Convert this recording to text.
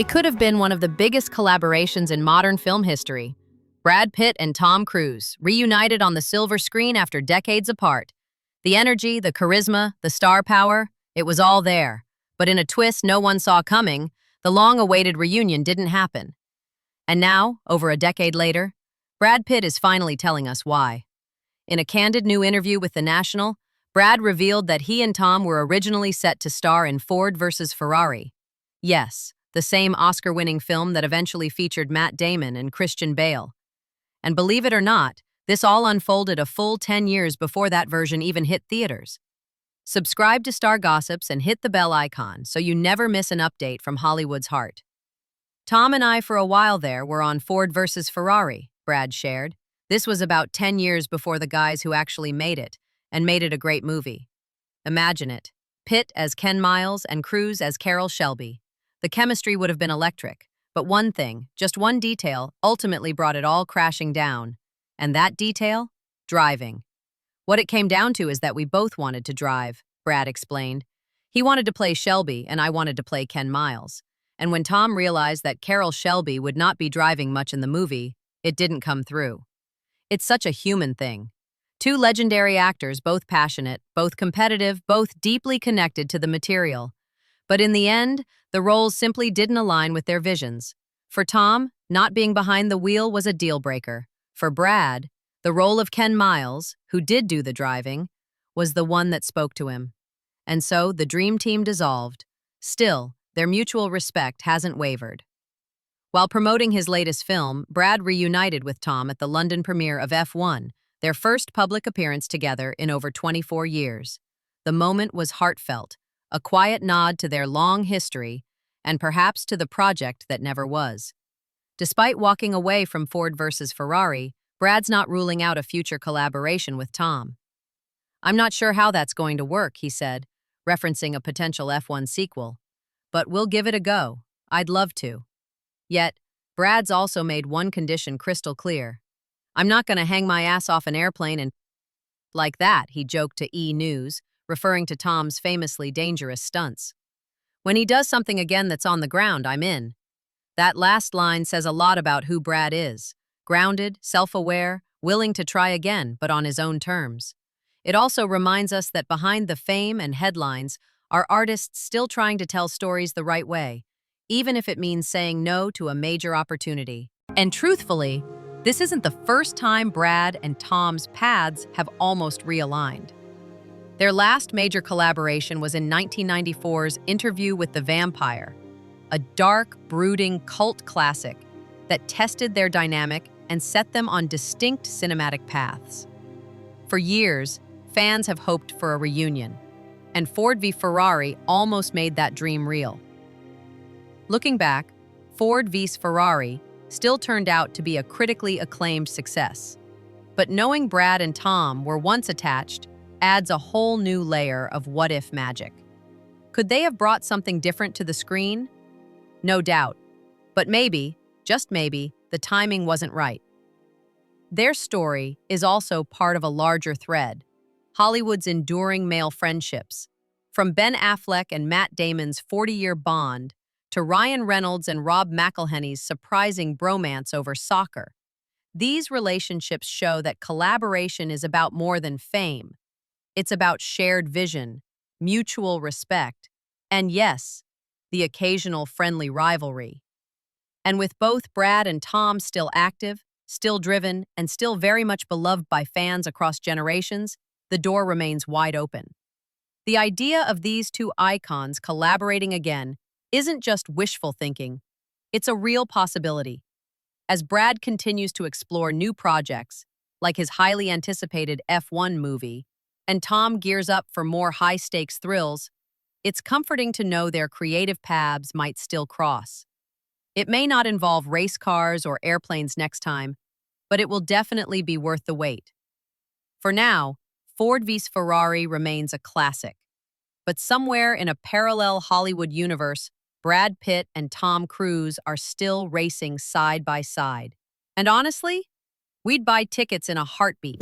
It could have been one of the biggest collaborations in modern film history. Brad Pitt and Tom Cruise, reunited on the silver screen after decades apart. The energy, the charisma, the star power, it was all there. But in a twist no one saw coming, the long-awaited reunion didn't happen. And now, over a decade later, Brad Pitt is finally telling us why. In a candid new interview with The National, Brad revealed that he and Tom were originally set to star in Ford versus Ferrari. Yes, the same Oscar-winning film that eventually featured Matt Damon and Christian Bale. And believe it or not, this all unfolded a full 10 years before that version even hit theaters. Subscribe to Star Gossips and hit the bell icon so you never miss an update from Hollywood's heart. Tom and I for a while there were on Ford versus Ferrari, Brad shared. This was about 10 years before the guys who actually made it, and made it a great movie. Imagine it. Pitt as Ken Miles and Cruise as Carroll Shelby. The chemistry would have been electric, but one thing, just one detail, ultimately brought it all crashing down. And that detail? Driving. What it came down to is that we both wanted to drive, Brad explained. He wanted to play Shelby and I wanted to play Ken Miles. And when Tom realized that Carroll Shelby would not be driving much in the movie, it didn't come through. It's such a human thing. Two legendary actors, both passionate, both competitive, both deeply connected to the material. But in the end, the roles simply didn't align with their visions. For Tom, not being behind the wheel was a deal-breaker. For Brad, the role of Ken Miles, who did do the driving, was the one that spoke to him. And so the dream team dissolved. Still, their mutual respect hasn't wavered. While promoting his latest film, Brad reunited with Tom at the London premiere of F1, their first public appearance together in over 24 years. The moment was heartfelt, a quiet nod to their long history, and perhaps to the project that never was. Despite walking away from Ford versus Ferrari, Brad's not ruling out a future collaboration with Tom. "I'm not sure how that's going to work," he said, referencing a potential F1 sequel. "But we'll give it a go. I'd love to." Yet, Brad's also made one condition crystal clear. "I'm not going to hang my ass off an airplane and like that," he joked to E! News, referring to Tom's famously dangerous stunts. "When he does something again that's on the ground, I'm in." That last line says a lot about who Brad is. Grounded, self-aware, willing to try again, but on his own terms. It also reminds us that behind the fame and headlines are artists still trying to tell stories the right way, even if it means saying no to a major opportunity. And truthfully, this isn't the first time Brad and Tom's paths have almost realigned. Their last major collaboration was in 1994's Interview with the Vampire, a dark, brooding cult classic that tested their dynamic and set them on distinct cinematic paths. For years, fans have hoped for a reunion, and Ford v Ferrari almost made that dream real. Looking back, Ford v Ferrari still turned out to be a critically acclaimed success. But knowing Brad and Tom were once attached adds a whole new layer of what-if magic. Could they have brought something different to the screen? No doubt. But maybe, just maybe, the timing wasn't right. Their story is also part of a larger thread, Hollywood's enduring male friendships. From Ben Affleck and Matt Damon's 40-year bond to Ryan Reynolds and Rob McElhenney's surprising bromance over soccer. These relationships show that collaboration is about more than fame. It's about shared vision, mutual respect, and yes, the occasional friendly rivalry. And with both Brad and Tom still active, still driven, and still very much beloved by fans across generations, the door remains wide open. The idea of these two icons collaborating again isn't just wishful thinking, it's a real possibility. As Brad continues to explore new projects, like his highly anticipated F1 movie, and Tom gears up for more high-stakes thrills, it's comforting to know their creative paths might still cross. It may not involve race cars or airplanes next time, but it will definitely be worth the wait. For now, Ford v Ferrari remains a classic. But somewhere in a parallel Hollywood universe, Brad Pitt and Tom Cruise are still racing side by side. And honestly, we'd buy tickets in a heartbeat.